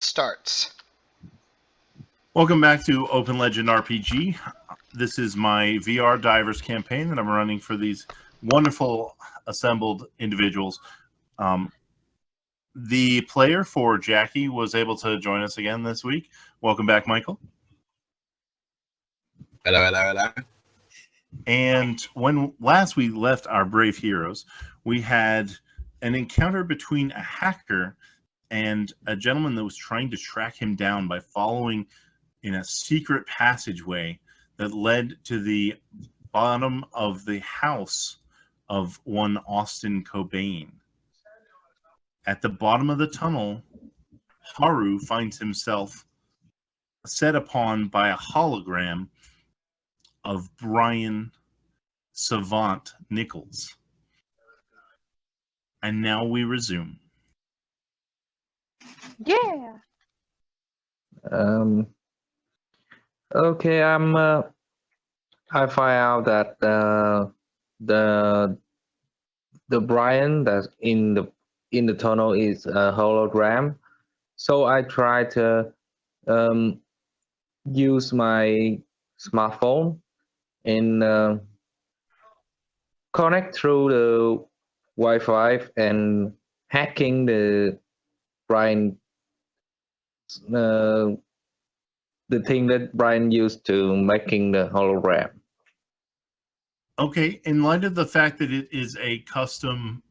starts. Welcome back to Open Legend RPG. This is my VR Divers campaign that I'm running for these wonderful assembled individuals. The player for Jackie was able to join us again this week. Welcome back, Michael. Hello. And when last we left our brave heroes, we had an encounter between a hacker and a gentleman that was trying to track him down by following in a secret passageway that led to the bottom of the house of one Austin Cobain. At the bottom of the tunnel, Haru finds himself set upon by a hologram of Brian Savant Nichols. And now we resume. Yeah. Okay. I find out that the Brian that's in the tunnel is a hologram. So I try to use my smartphone and connect through the Wi-Fi and hacking the Brian, the thing that Brian used to making the hologram. Okay, in light of the fact that it is a custom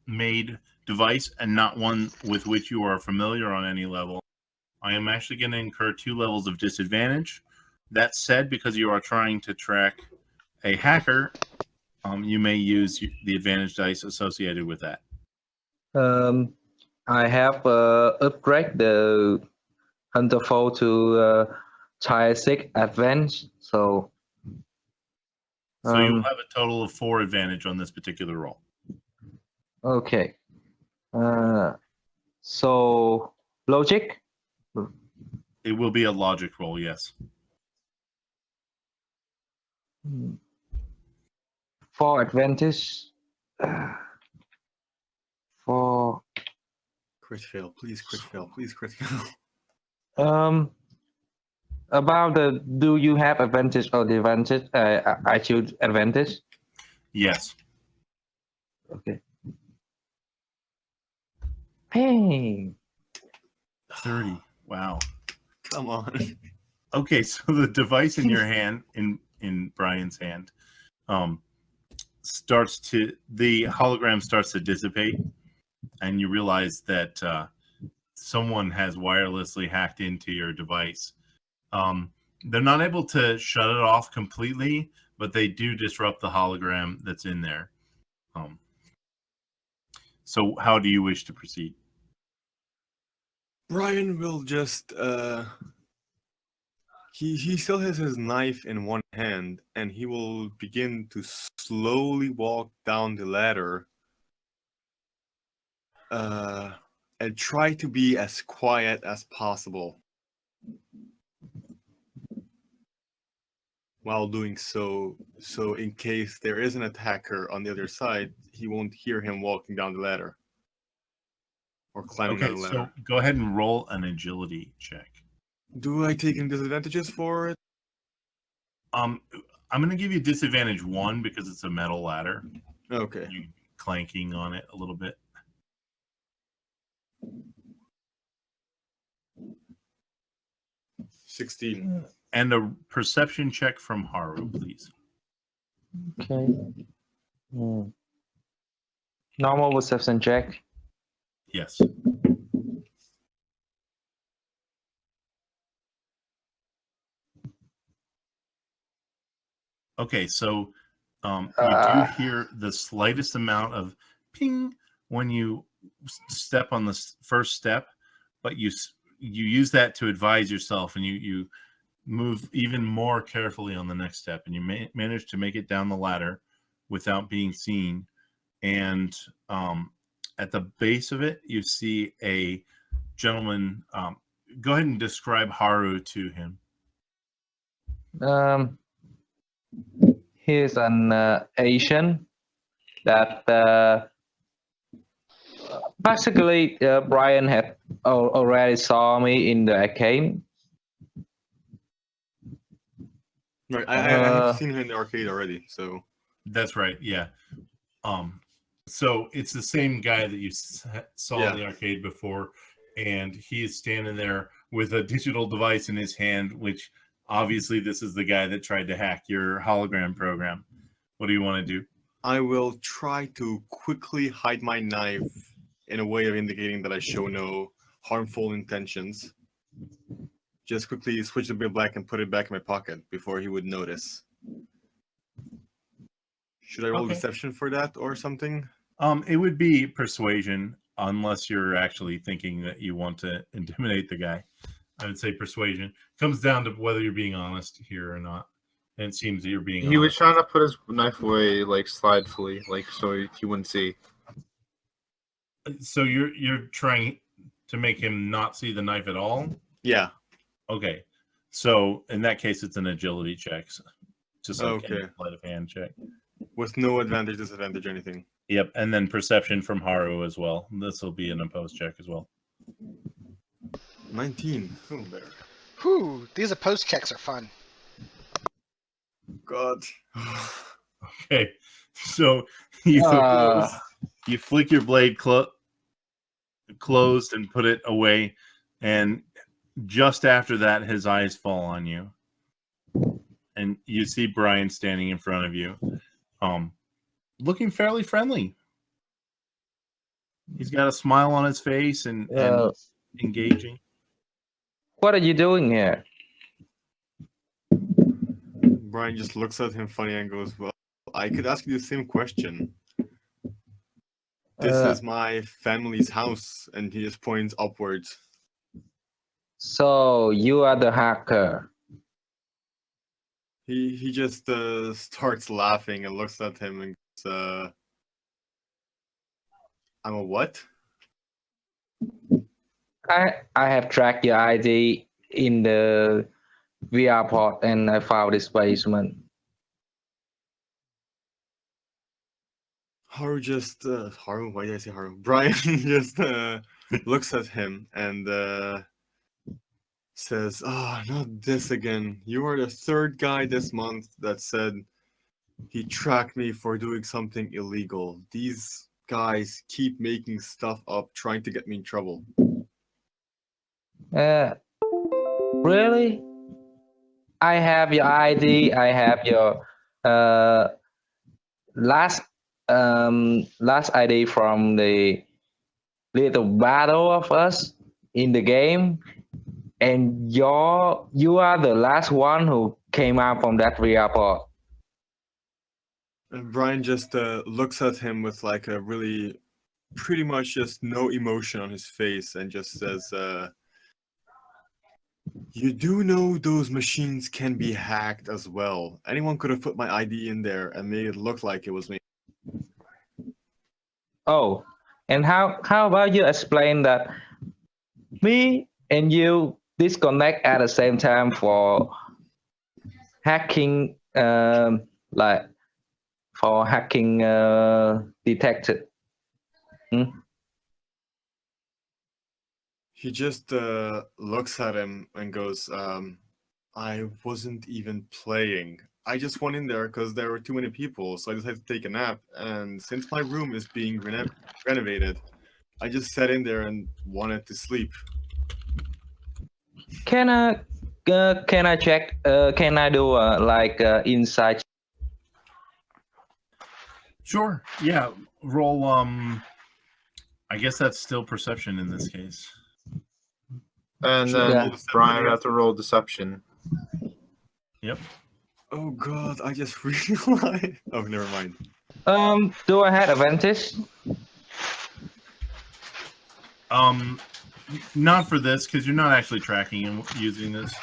made device and not one with which you are familiar on any level, I am actually going to incur 2 levels of disadvantage. That said, because you are trying to track a hacker, you may use the advantage dice associated with that. I have upgrade the Hunter Foe to Tier 6 Advanced, so You'll have a total of 4 advantage on this particular roll. okay. So logic? It will be a logic roll, yes. 4 advantage. 4. Crit fail, please crit fail. About do you have advantage or disadvantage? I choose advantage. Yes. Okay. Hey. 30. Wow. Come on. Okay, so the device in your hand, in Brian's hand, the hologram starts to dissipate, and you realize that someone has wirelessly hacked into your device. They're not able to shut it off completely, but they do disrupt the hologram that's in there. So how do you wish to proceed? Brian will just he still has his knife in one hand, and he will begin to slowly walk down the ladder and try to be as quiet as possible while doing so in case there is an attacker on the other side, he won't hear him walking down the ladder or climbing down the ladder. So go ahead and roll an agility check. Do I take any disadvantages for it? I'm going to give you disadvantage 1 because it's a metal ladder. Okay. You clanking on it a little bit. 16. And a perception check from Haru, please. Okay. Normal perception check. Yes. Okay, so you do hear the slightest amount of ping when you step on the first step, but you use that to advise yourself, and you move even more carefully on the next step, and you manage to make it down the ladder without being seen. And at the base of it, you see a gentleman. Go ahead and describe Haru to him. He's an Asian that Basically, Brian had already saw me in the arcade. Right. I have Uh, seen him in the arcade already. So That's right. Yeah. So it's the same guy that you saw in the arcade before, and he is standing there with a digital device in his hand, which obviously this is the guy that tried to hack your hologram program. What do you want to do? I will try to quickly hide my knife in a way of indicating that I show no harmful intentions. Just quickly switch the bit black and put it back in my pocket before he would notice. Should I roll Okay. deception for that or something? It would be persuasion, unless you're actually thinking that you want to intimidate the guy. I would say persuasion. Comes down to whether you're being honest here or not. And it seems that you're being He was honest. trying to put his knife away, like slidefully, like so he wouldn't see. So you're trying to make him not see the knife at all? Yeah. Okay. So in that case, it's an agility check. Just like Okay. a sleight of hand check. With no advantage, disadvantage, or anything. Yep. And then perception from Haru as well. This will be an opposed check as well. 19. Oh, better. Whew, these opposed checks are fun. God. Okay. So you you flick your blade closed and put it away, and just after that, his eyes fall on you, and you see Brian standing in front of you, looking fairly friendly. He's got a smile on his face and engaging. What are you doing here? Brian just looks at him funny and goes, "Well, I could ask you the same question. This is my family's house," and he just points upwards. So you are the hacker. He just starts laughing and looks at him and goes, "I'm a what?" I have tracked your ID in the VR port and I found this basement. Haru just Haru, why did I say Haru? Brian just looks at him and says, "Oh, not this again. You are the third guy this month that said he tracked me for doing something illegal. These guys keep making stuff up, trying to get me in trouble." Really? I have your ID. I have your last ID from the little battle of us in the game, and you are the last one who came out from that VR port. And Brian just looks at him with like a really pretty much just no emotion on his face and just says, "You do know those machines can be hacked as well. Anyone could have put my ID in there and made it look like it was me." Oh, and how about you explain that me and you disconnect at the same time for hacking, like for hacking detected? He just looks at him and goes, "I wasn't even playing. I just went in there because there were too many people, so I decided to take a nap. And since my room is being renovated, I just sat in there and wanted to sleep." Can I check? Can I do like inside? Sure. Yeah. Roll. I guess that's still perception in this case. And Should I then roll deception Brian again? would have to roll deception. Yep. Oh God, I just realized. Oh, never mind. Do I have advantage? Not for this because you're not actually tracking and using this.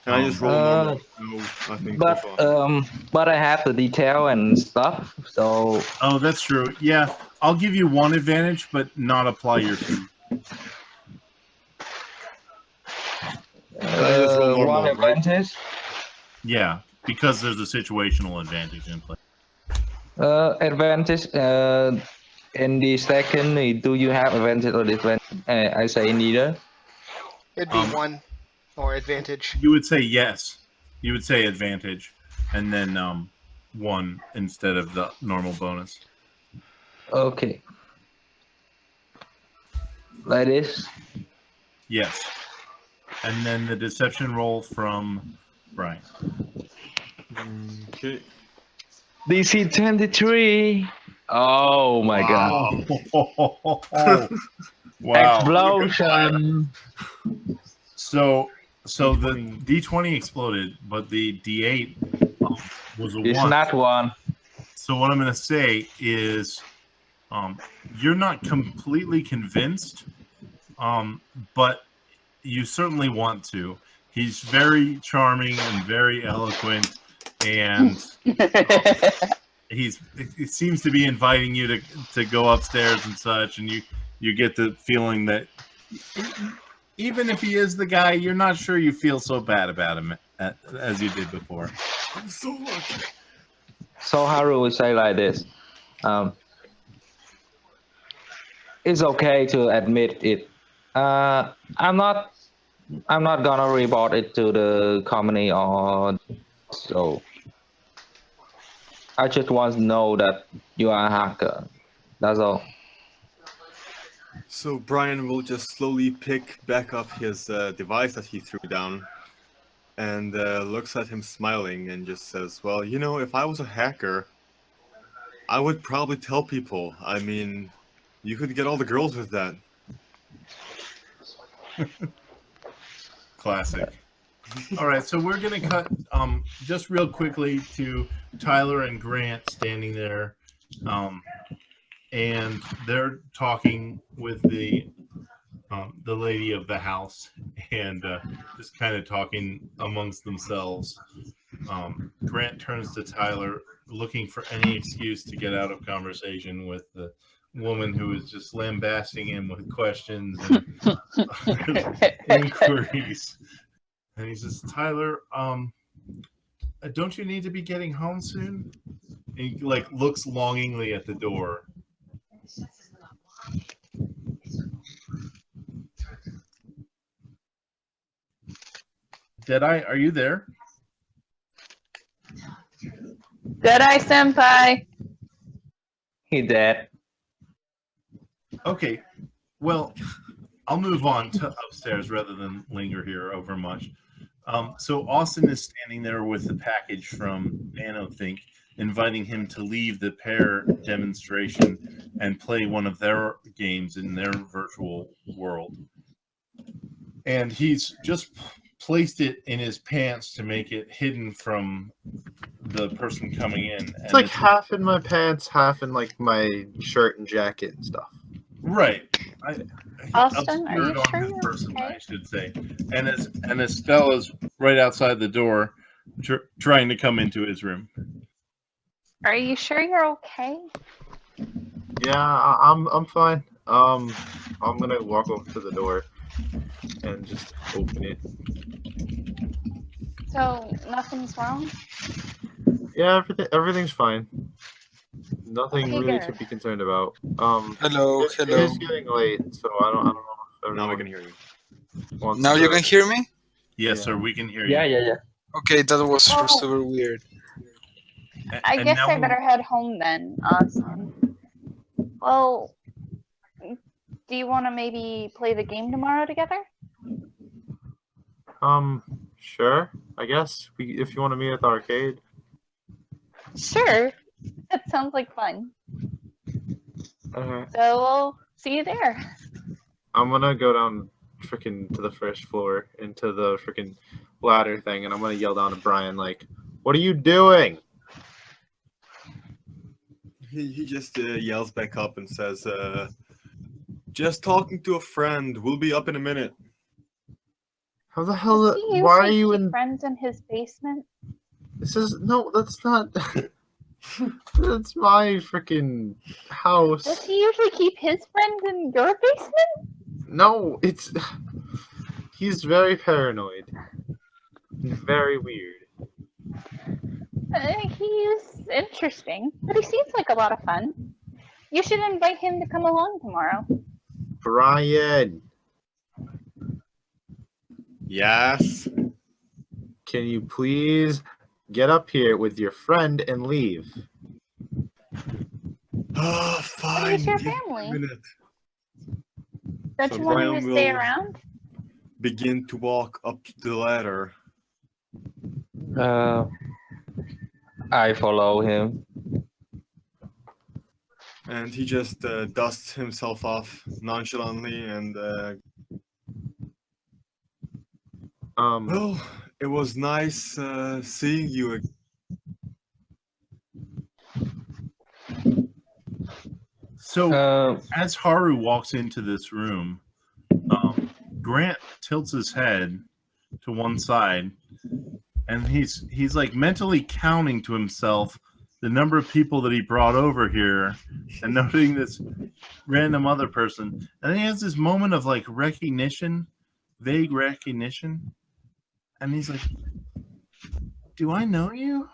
Can I just roll normal? No, nothing special. But I have the detail and stuff. So Oh, that's true. Yeah, I'll give you one advantage, but not apply your fee. Can I just roll normal, one right? advantage. Yeah, because there's a situational advantage in play. Advantage. In the second, do you have advantage or disadvantage? I say neither. It'd be Um, 1 or advantage. You would say yes. You would say advantage, and then 1 instead of the normal bonus. Okay. Like this. Yes. And then the deception roll from Brian. Okay. DC 23. Oh my god. Wow. Explosion. So the D20. D20 exploded, but the D8 was a It's 1. not one. So what I'm going to say is, you're not completely convinced, but you certainly want to. He's very charming and very eloquent, and he seems to be inviting you to go upstairs and such, and you get the feeling that even if he is the guy, you're not sure you feel so bad about him as you did before. I'm so lucky. So Haru would say like this. It's okay to admit it. I'm not gonna report it to the company or so. I just want to know that you are a hacker. That's all. So Brian will just slowly pick back up his device that he threw down, and looks at him smiling and just says, "Well, you know, if I was a hacker, I would probably tell people. I mean, you could get all the girls with that." Classic. All right, so we're gonna cut just real quickly to Tyler and Grant standing there, and they're talking with the lady of the house, and just kind of talking amongst themselves. Grant turns to Tyler, looking for any excuse to get out of conversation with the woman who is just lambasting him with questions and inquiries. And he says, "Tyler, don't you need to be getting home soon?" And he looks longingly at the door. Deadeye, are you there? Deadeye Senpai. He dead. Okay, well, I'll move on to upstairs rather than linger here over much. So Austin is standing there with the package from NanoThink, inviting him to leave the pair demonstration and play one of their games in their virtual world. And he's just placed it in his pants to make it hidden from the person coming in. It's like half in my pants, half in like my shirt and jacket and stuff. Right. Austin, are you obscured on sure his you're person, okay? I should say. And Estella's right outside the door, trying to come into his room. Are you sure you're okay? Yeah, I'm fine. I'm gonna walk over to the door and just open it. So nothing's wrong? Yeah, everything's fine. Nothing Okay, really good. to be concerned about. Hello, It hello. is getting late, so I don't know if Now I everyone can hear you. wants Now to you can hear me? Yes, Yeah. sir, we can hear you. Yeah. Okay, that was Oh. super weird. I And guess now I better head home then, Austin. Well, do you want to maybe play the game tomorrow together? Sure. I guess if you want to meet at the arcade. Sure. That sounds like fun. Okay. So we'll see you there. I'm gonna go down freaking to the first floor into the freaking ladder thing, and I'm gonna yell down to Brian like, "What are you doing?" He just yells back up and says, "Just talking to a friend. We'll be up in a minute." How the hell? Does he Why are usually you keep in? friends in his basement? This is no. That's not. That's my freaking house. Does he usually keep his friends in your basement? No, it's. He's very paranoid. Very weird. He's interesting, but he seems like a lot of fun. You should invite him to come along tomorrow. Brian, Yes. can you please get up here with your friend and leave? Oh, But fine. he's your give me a family. minute. Don't So you want him Brian to stay will- around? Begin to walk up the ladder. I follow him. And he just dusts himself off nonchalantly and well, it was nice seeing you again. So Uh, as Haru walks into this room, Grant tilts his head to one side, and he's like mentally counting to himself the number of people that he brought over here, and noting this random other person, and then he has this moment of like recognition, vague recognition, and he's like, "Do I know you?"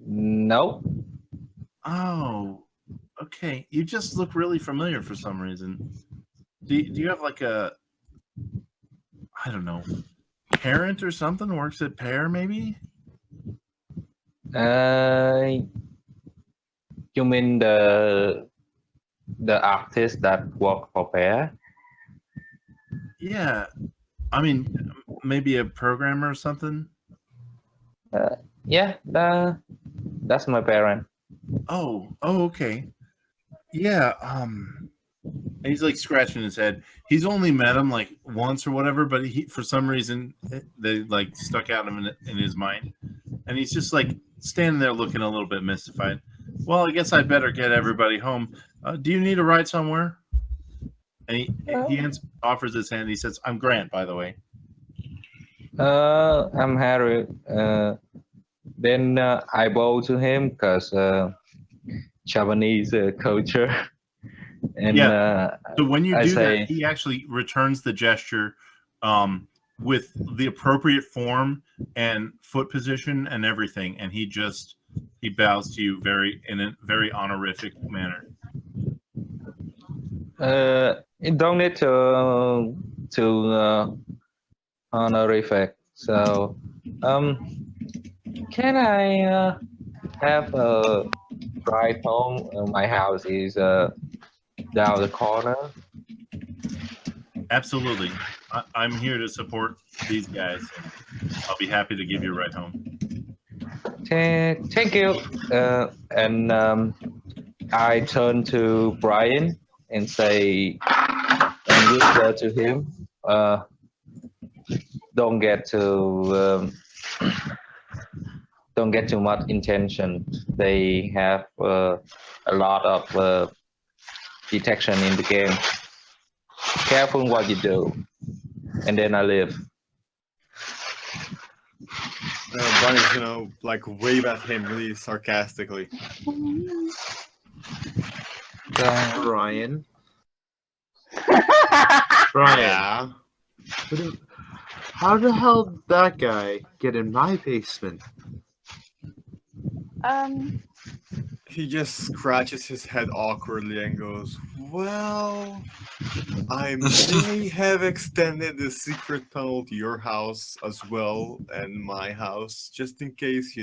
no. Oh, okay. You just look really familiar for some reason. Do you have like a, I don't know, parent or something works at Pear maybe? You mean the artist that work for Pear? Yeah. I mean, maybe a programmer or something. Yeah, that's my parent. Oh, okay. Yeah, and he's like scratching his head. He's only met him like once or whatever, but he for some reason they like stuck out in his mind, and he's just like standing there looking a little bit mystified. Well, I guess I'd better get everybody home. Do you need a ride somewhere? And he offers his hand. He says, "I'm Grant, by the way." I'm Harry. Then I bow to him because Japanese culture. And Yeah. So when you I do say, that, he actually returns the gesture with the appropriate form and foot position and everything, and he bows to you in a very honorific manner. you don't need to honorific. So, can I have a ride home? My house is down the corner. Absolutely. I'm here to support these guys, and I'll be happy to give you a ride home. Thank you. And I turn to Brian and say, and whisper to him, don't get too much intention. They have a lot of detection in the game. Careful what you do. And then I leave. Brian's gonna like wave at him really sarcastically. Brian. Brian, Yeah. how the hell did that guy get in my basement? He just scratches his head awkwardly and goes, "Well, I may have extended the secret tunnel to your house as well and my house, just in case,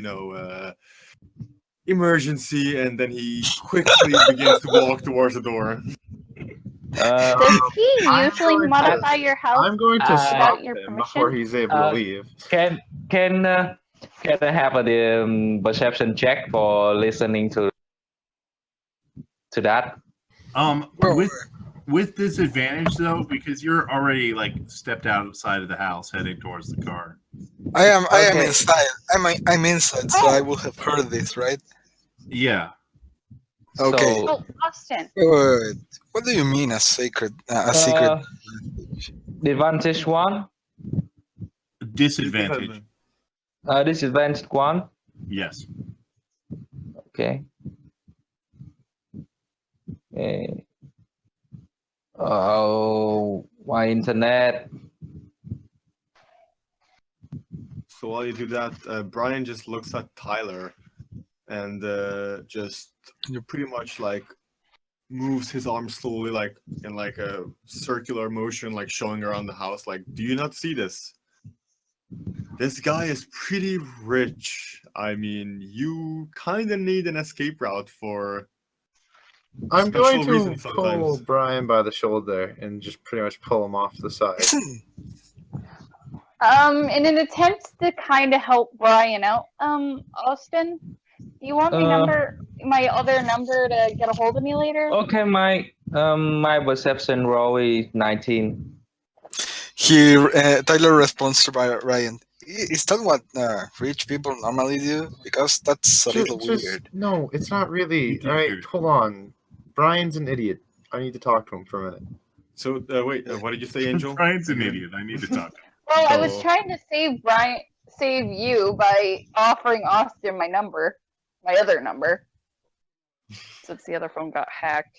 emergency." And then he quickly begins to walk towards the door. Does he I'm usually going to- modify your house? I'm going to Uh, stop your him before permission? he's able to leave. Can I have a perception check for listening to that? Where? With disadvantage though, because you're already like stepped outside of the house heading towards the car. I am Okay. inside. I'm inside, so I will have heard this, right? Yeah. Okay. So, Oh, Austin. Good. What do you mean a secret? A secret? the advantage one, Disadvantage. disadvantage one. Yes. Okay. Oh, my internet. So while you do that, Brian just looks at Tyler and just pretty much like moves his arm slowly, like in like a circular motion, like showing around the house. Like, do you not see this? This guy is pretty rich. I mean, you kind of need an escape route for. I'm going Special reason to pull sometimes. Brian by the shoulder and just pretty much pull him off the side. In an attempt to kind of help Brian out, Austin, do you want my other number to get a hold of me later? Okay, my perception roll is 19. Tyler responds to Ryan. Is that what rich people normally do? Because that's a little weird. No, it's not really. You do All right, weird. hold on. Brian's an idiot. I need to talk to him for a minute. So wait, what did you say, Angel? Brian's an idiot. I need to talk to him. Well, I was So- trying to save you by offering Austin my other number, since the other phone got hacked.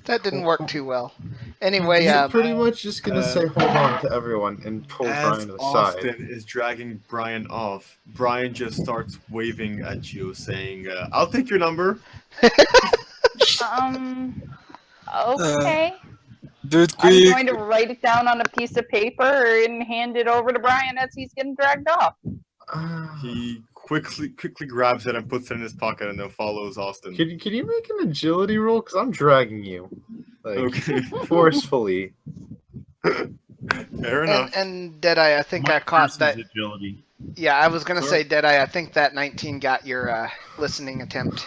That didn't work too well. Anyway, He's pretty much just gonna uh, say hold on to everyone and pull As Brian to the Austin side. is dragging Brian off, Brian just starts waving at you, saying, "I'll take your number." Okay. Dude, I'm quick. going to write it down on a piece of paper and hand it over to Brian as he's getting dragged off. He quickly grabs it and puts it in his pocket, and then follows Austin. Can you make an agility roll? Because I'm dragging you, like Okay, forcefully. fair enough. and Deadeye, I think I Mike caught versus that. agility. Yeah, I was gonna Sure. say Deadeye. I think that 19 got your listening attempt.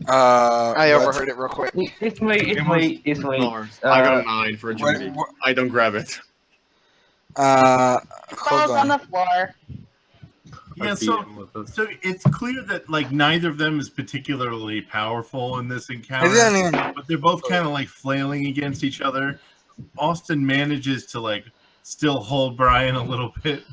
I I overheard it real quick. It's me. Lars, I got a 9 for agility. What- I don't grab it. Hold Falls on on. the floor. Yeah, I beat so him with this. so it's clear that like neither of them is particularly powerful in this I encounter, didn't even. but they're both kind of like flailing against each other. Austin manages to like still hold Brian a little bit.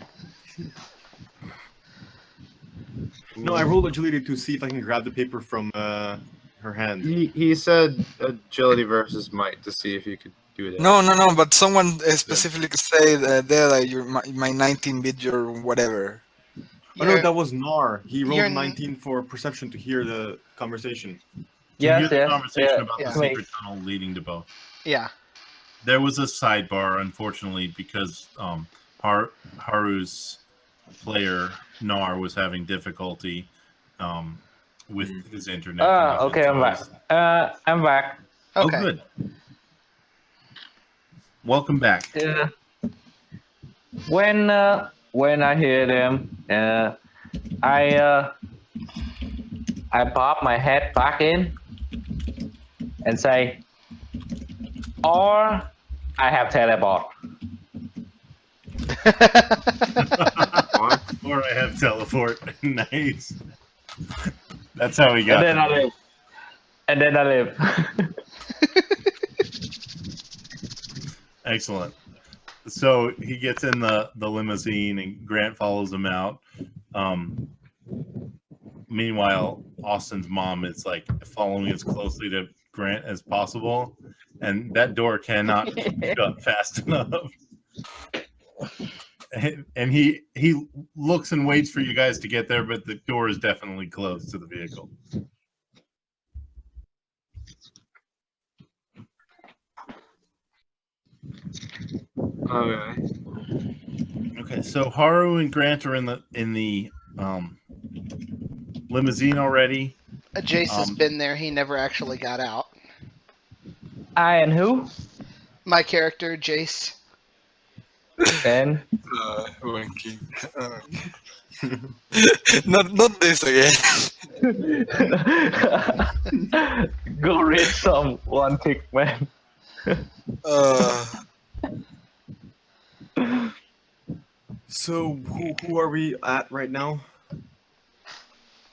No, I rolled agility to see if I can grab the paper from her hand. He said agility versus might to see if you could do that. No. But someone specifically said that you're my 19 bit your whatever. Oh no, You're- that was Nar. He rolled you're- 19 for perception to hear the conversation. To hear the Yes, conversation yeah, about yeah. the secret tunnel leading to both. Yeah. There was a sidebar, unfortunately, because Haru's player Nar was having difficulty with his internet. connection, Okay, I'm so back. it's- I'm back. Oh, Okay. good. Welcome back. When I hear them, I pop my head back in and say, or I have teleport. What? Or I have teleport. Nice. That's how he got And then I it. live. And then I live. Excellent. So he gets in the limousine and Grant follows him out. Meanwhile, Austin's mom is like following as closely to Grant as possible, and that door cannot shut fast enough. And he looks and waits for you guys to get there, but the door is definitely closed to the vehicle. Okay. Okay, so Haru and Grant are in the limousine already. Jace has been there. He never actually got out. I and who? My character, Jace. And Winky. Not this again. go read some one tick man. So who are we at right now?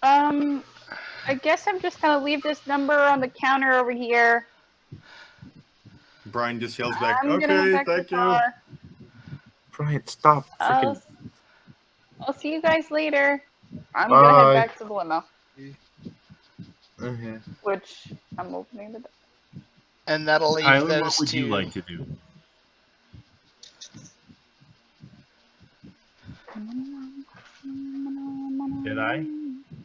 I guess I'm just gonna leave this number on the counter over here. Brian just yells back, I'm gonna "Okay, head back to thank the you." car. Brian, stop. Freaking. I'll see you guys later. I'm gonna head Bye. back to the limo, Okay. which I'm opening the door. And that'll leave Tyler, those what would two. you like to do? Did I?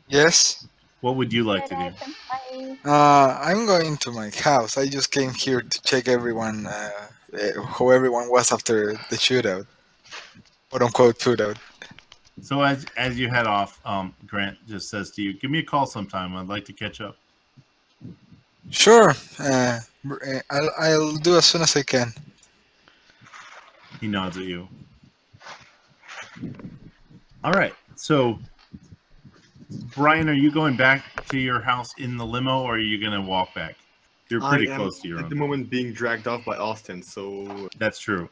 Yes. What would you like to do? I'm going to my house. I just came here to check everyone, how everyone was after the shootout, quote unquote shootout. So as you head off, Grant just says to you, "Give me a call sometime. I'd like to catch up." Sure. I'll do as soon as I can. He nods at you. All right. So, Brian, are you going back to your house in the limo, or are you going to walk back? You're pretty I am close to your at own. the moment being dragged off by Austin, so That's true.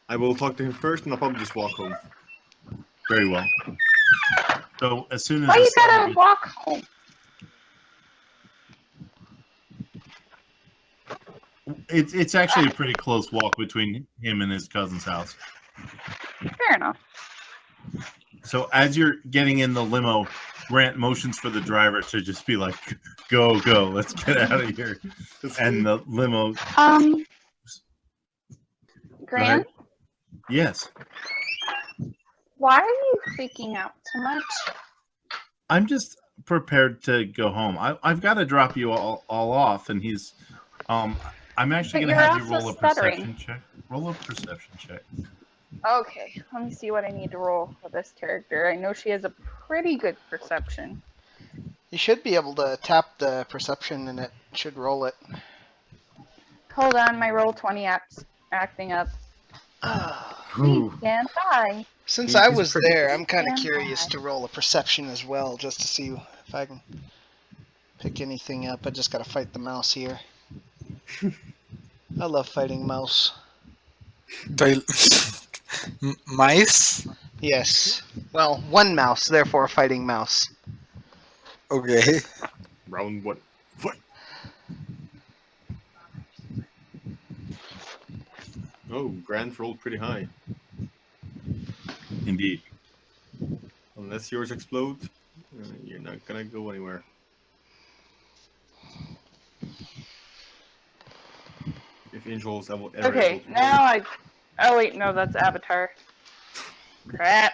I will talk to him first, and I'll probably just walk home. Very well. So as soon as Why the you gotta sun- walk home? it's actually a pretty close walk between him and his cousin's house. Fair enough. So as you're getting in the limo, Grant motions for the driver to just be like, "Go, go, let's get out of here." And the limo, Grant, yes, why are you freaking out so much? I'm just prepared to go home. I've got to drop you all off, and he's, I'm actually But going to have you're you roll a also stuttering. perception check. Roll a perception check. Okay, let me see what I need to roll for this character. I know she has a pretty good perception. You should be able to tap the perception and it should roll it. Hold on, my roll 20 acting up. Please stand by. Since He's I was pretty- there, I'm kind of Stand curious by. to roll a perception as well, just to see if I can pick anything up. I just gotta fight the mouse here. I love fighting mouse. Mice? Yes. Well, one mouse, therefore fighting mouse. Okay. Round one. What? Oh, Grant rolled pretty high. Indeed. Unless yours explode, you're not gonna go anywhere. If Angel's ever Okay, able to now I. Oh wait, no, that's Avatar. Crap.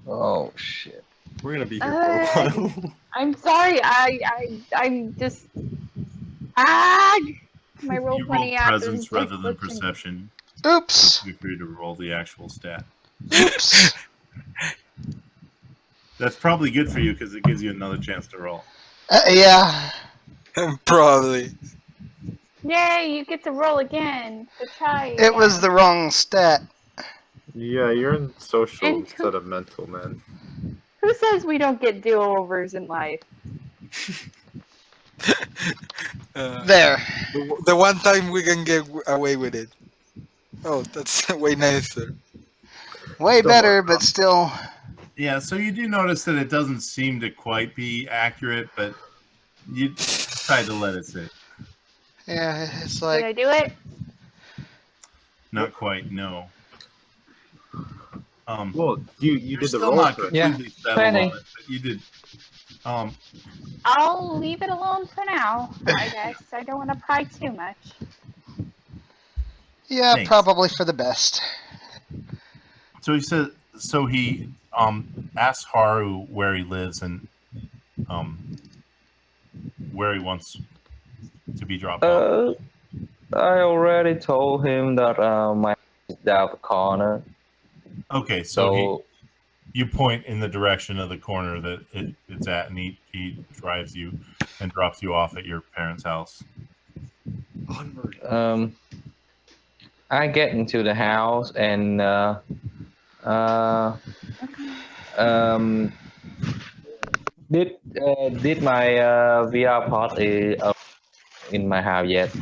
Oh shit. we're gonna be here for a while. I'm sorry. I'm just. Ah! My roll You 20 roll app presence is like rather than glitching. perception. Oops. Feel free to roll the actual stat. Oops. That's probably good for you because it gives you another chance to roll. Yeah. Probably. Yay! You get to roll again. To try. It was again. the wrong stat. Yeah, you're in social And instead of mental, man. Who says we don't get do-overs in life? There. The one time we can get away with it. Oh, that's way nicer. Way Still better, working but still. Yeah, so you do notice that it doesn't seem to quite be accurate, but you try to let it sit. Yeah, it's Did like. I do it? Not quite, no. Well, you You're did the still roll not correct. completely settled on it, but you did. I'll leave it alone for now. I guess I don't want to pry too much. Yeah, Thanks. probably for the best. So he said. So he asks Haru where he lives and where he wants to be dropped off. I already told him that my house is down the corner. Okay, so So you point in the direction of the corner that it's at, and he drives you and drops you off at your parents' house. Onward. I get into the house and did my VR pod in my house yet?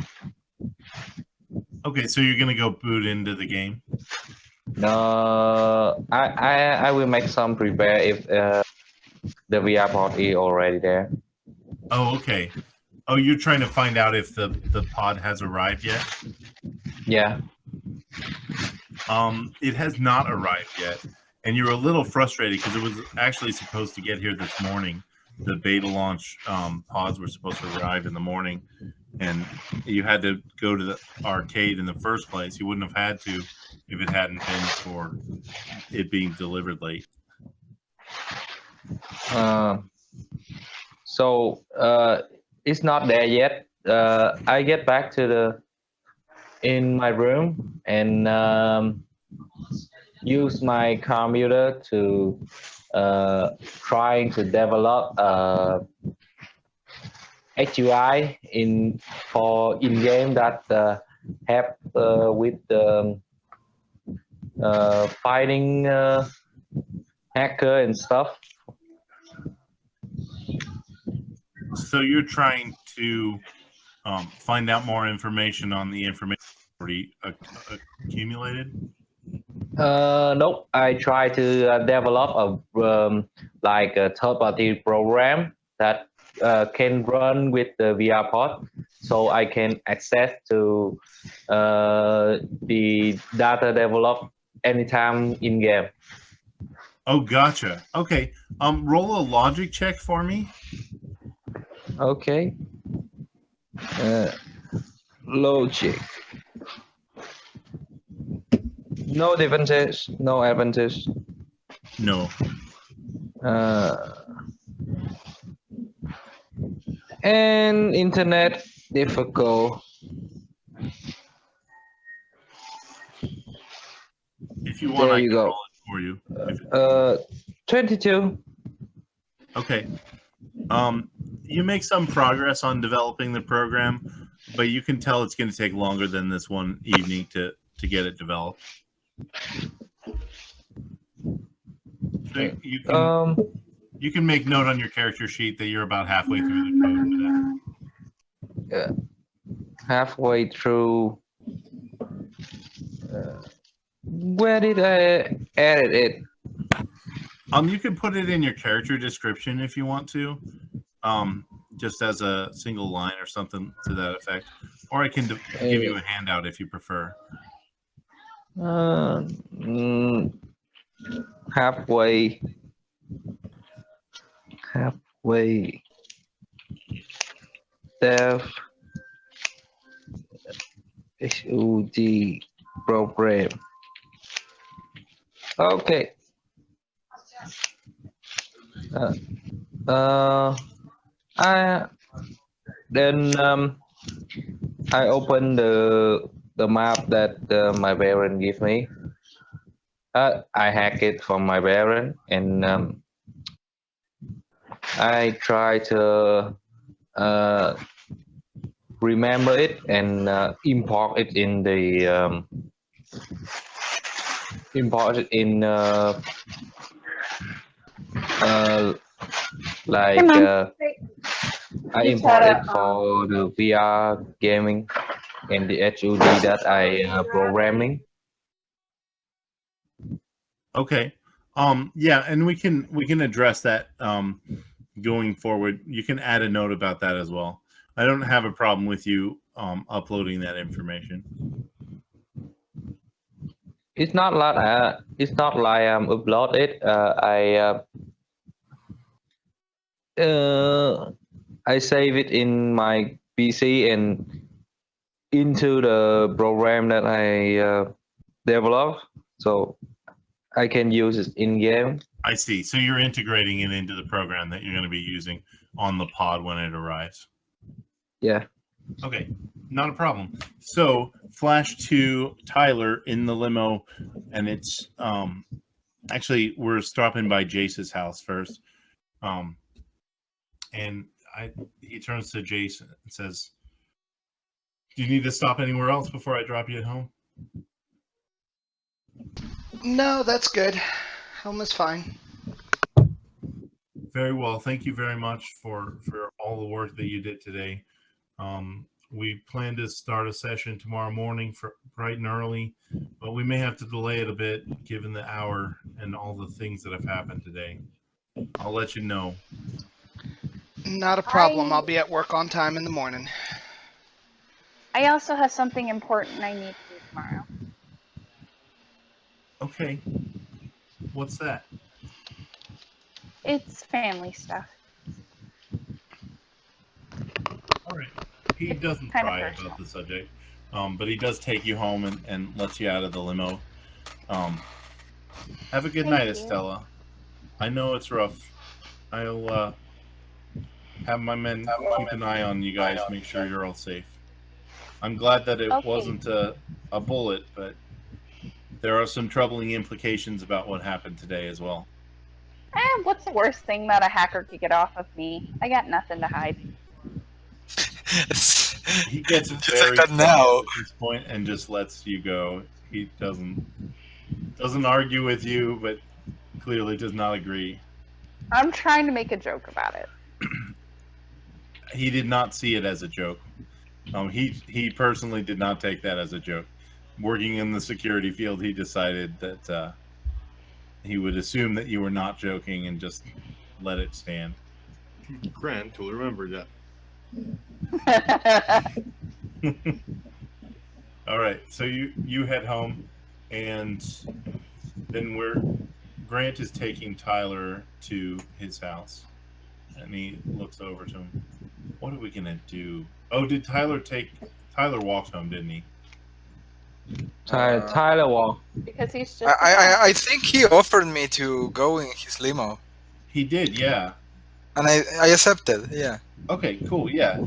Okay, so you're gonna go boot into the game. No, I will make some prepare if the VR pod is already there. Oh, okay. Oh, you're trying to find out if the pod has arrived yet? Yeah. It has not arrived yet, and you're a little frustrated because it was actually supposed to get here this morning. The beta launch pods were supposed to arrive in the morning, and you had to go to the arcade in the first place. You wouldn't have had to if it hadn't been for it being delivered late. So it's not there yet. I get back to the in my room and use my computer to trying to develop HUI in for in game that have with fighting hacker and stuff. So you're trying to find out more information on the information already accumulated? Nope. I try to develop a like a third-party program that can run with the VR pod, so I can access to the data developed anytime in game. Oh, gotcha. Okay. Roll a logic check for me. Okay. Logic. No advantage. No advantage. No. And internet difficult. If you want, There I you can go. roll it for you. 22. Okay. You make some progress on developing the program, but you can tell it's going to take longer than this one evening to get it developed. So you can make note on your character sheet that you're about halfway through the code for that. Halfway through. Where did I edit it? You can put it in your character description if you want to, just as a single line or something to that effect. Or I can give you a handout if you prefer. Halfway. Dev HUD program. Okay. I open the map that my parent give me. I hack it from my parent and I try to remember it and import it in the like I import it for the VR gaming and the HUD that I programming. Okay. Yeah, and we can address that going forward. You can add a note about that as well. I don't have a problem with you uploading that information. It's not like upload it. I save it in my PC and into the program that I develop, so I can use it in game. I see. So you're integrating it into the program that you're going to be using on the pod when it arrives. Yeah. Okay, not a problem. So flash to Tyler in the limo, and it's actually we're stopping by Jace's house first. And he turns to Jace and says, "Do you need to stop anywhere else before I drop you at home?" No, that's good. Home is fine. Very well. Thank you very much for all the work that you did today. We plan to start a session tomorrow morning for bright and early, but we may have to delay it a bit given the hour and all the things that have happened today. I'll let you know. Not a problem. I'll be at work on time in the morning. I also have something important I need to do tomorrow. Okay. What's that? It's family stuff. All right. He doesn't Kinda pry personal. about the subject, but he does take you home and lets you out of the limo. Have a good Thank night, you. Estella. I know it's rough. I'll have my men keep an eye on you guys, make sure you're all safe. I'm glad that it Okay. wasn't a bullet, but there are some troubling implications about what happened today as well. What's the worst thing that a hacker could get off of me? I got nothing to hide. He gets Just very like that now. at this point and just lets you go. He doesn't argue with you, but clearly does not agree. I'm trying to make a joke about it. He did not see it as a joke. He personally did not take that as a joke. Working in the security field, he decided that he would assume that you were not joking and just let it stand. Grant will remember that. All right, so you head home, and then Grant is taking Tyler to his house, and he looks over to him. What are we gonna do? Oh, did Tyler walked home, didn't he? Tyler walk. Because he's just. I think he offered me to go in his limo, He did, yeah. and I accepted. Yeah. Okay, cool, yeah.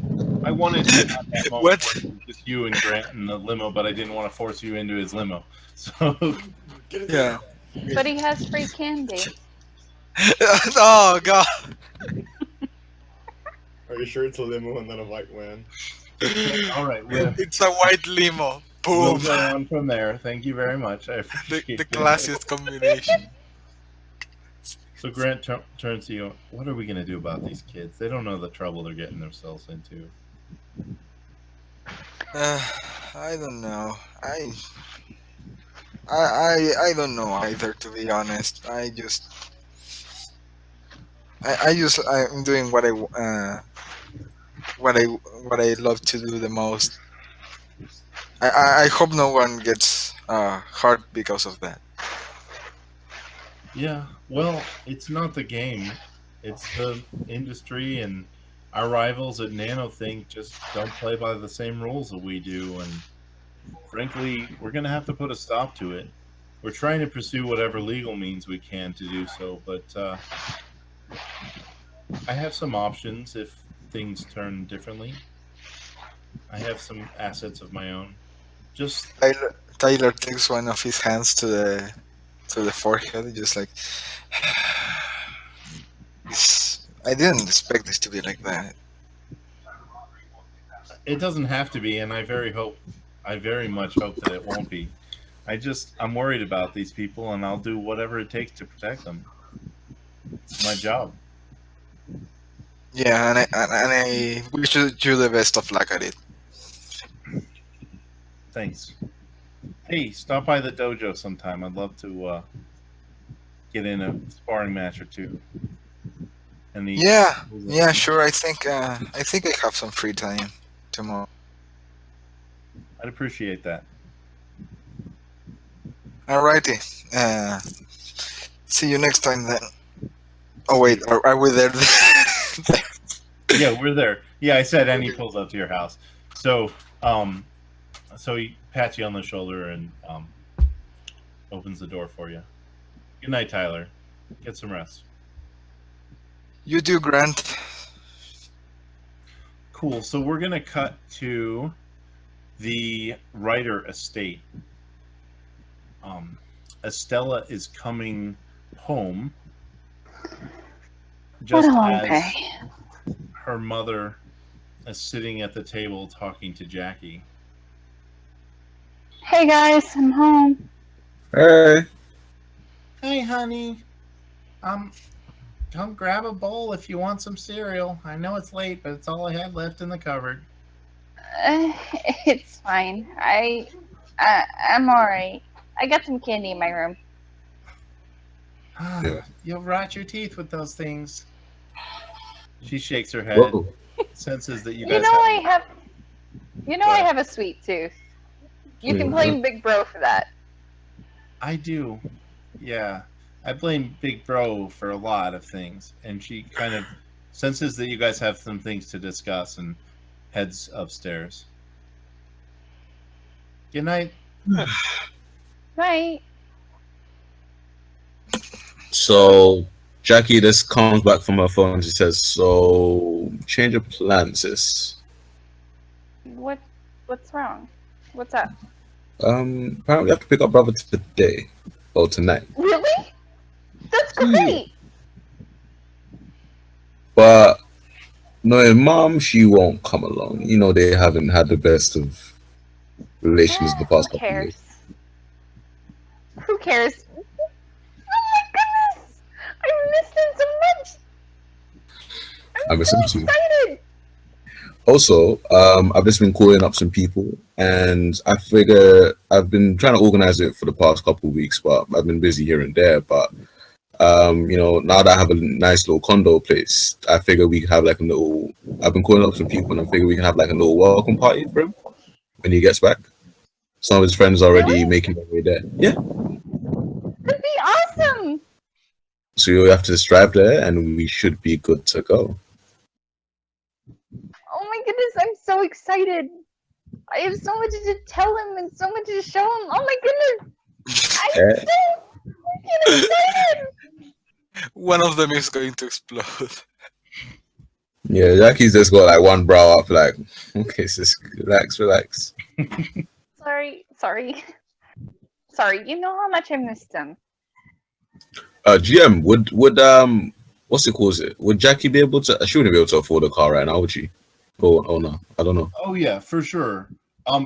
I wanted to have that moment What? where it was just you and Grant in the limo, but I didn't want to force you into his limo. So Yeah. But he has free candy. Oh God. Are you sure it's a limo and not a white van? all right, we'll It's a white limo. Boom. go on from there. Thank you very much. I The, appreciate the it. classiest combination. So Grant turns to you. What are we going to do about these kids? They don't know the trouble they're getting themselves into. I don't know. I don't know either, to be honest. I'm doing what I love to do the most. I hope no one gets hurt because of that. Yeah, well, it's not the game. It's the industry, and our rivals at NanoThink just don't play by the same rules that we do, and frankly, we're going to have to put a stop to it. We're trying to pursue whatever legal means we can to do so, but I have some options if things turn differently. I have some assets of my own. Just Tyler takes one of his hands to the forehead, just like. I didn't expect this to be like that. it doesn't have to be, and I very much hope that it won't be. I'm worried about these people, and I'll do whatever it takes to protect them. It's my job. Yeah, and I wish you the best of luck at it. Thanks. Hey, stop by the dojo sometime. I'd love to get in a sparring match or two. And Yeah, sure. I think I have some free time tomorrow. I'd appreciate that. Alrighty. See you next time then. Oh wait, are we there? Yeah, we're there. Yeah, I said, and he pulls up to your house. So, so he pats you on the shoulder and opens the door for you. Good night, Tyler. Get some rest. You do, Grant. Cool. So we're gonna cut to the Ryder estate. Estella is coming home just as her mother is sitting at the table talking to Jackie. Hey guys, I'm home. Hey. Hey, honey. Come grab a bowl if you want some cereal. I know it's late, but it's all I had left in the cupboard. It's fine. I'm alright. I got some candy in my room. Yeah. You'll rot your teeth with those things. She shakes her head, senses that you guys I have a sweet tooth. You can blame Big Bro for that. I do. Yeah. I blame Big Bro for a lot of things. And she kind of senses that you guys have some things to discuss and heads upstairs. Good night. Right. So Jackie just comes back from her phone and she says, "So, change of plans, sis." What's wrong? What's up? Apparently we have to pick up brother today or tonight. Really? That's great. But knowing mom, she won't come along. You know, they haven't had the best of relations in the past Who couple of years. cares? Who cares? Oh my goodness! I missed him so much. I miss him too. Excited. Also, I've just been calling up some people, and I figure I've been trying to organize it for the past couple of weeks, but I've been busy here and there. But you know, now that I have a nice little condo place, I figure we can have like a little. I've been calling up some people, and I figure we can have like a little welcome party for him when he gets back. Some of his friends are already making their way there. Yeah. That'd be awesome. So you have to just drive there, and we should be good to go. Oh my goodness, I'm so excited. I have so much to tell him and so much to show him. Oh my goodness. I'm Yeah. so freaking excited. One of them is going to explode. Yeah, Jackie's just got like one brow up, like, okay, sis, relax. Sorry. You know how much I missed him. GM, would what's it called? Would Jackie be able to? She wouldn't be able to afford a car right now, would she? Oh no, I don't know. Oh yeah, for sure.